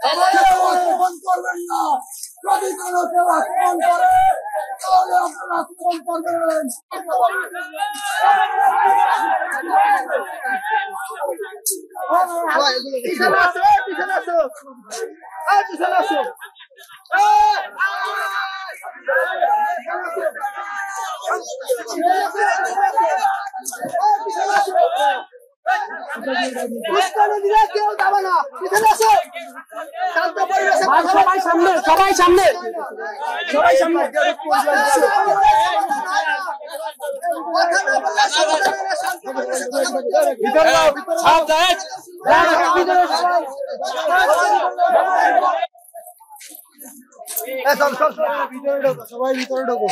সবাই আক্রমণ করবেন না। যদি কোনো কেউ আক্রমণ করে তাহলে আপনারা আক্রমণ করবেন। পিছনে আসো, পিছনে আসো, পিছনে আসো। কেউ যাবে না, পিছনে আসো। সবাই সামনে, সবাই সামনে, সবাই সামনে। সবাই ভিতরে ঢোকো।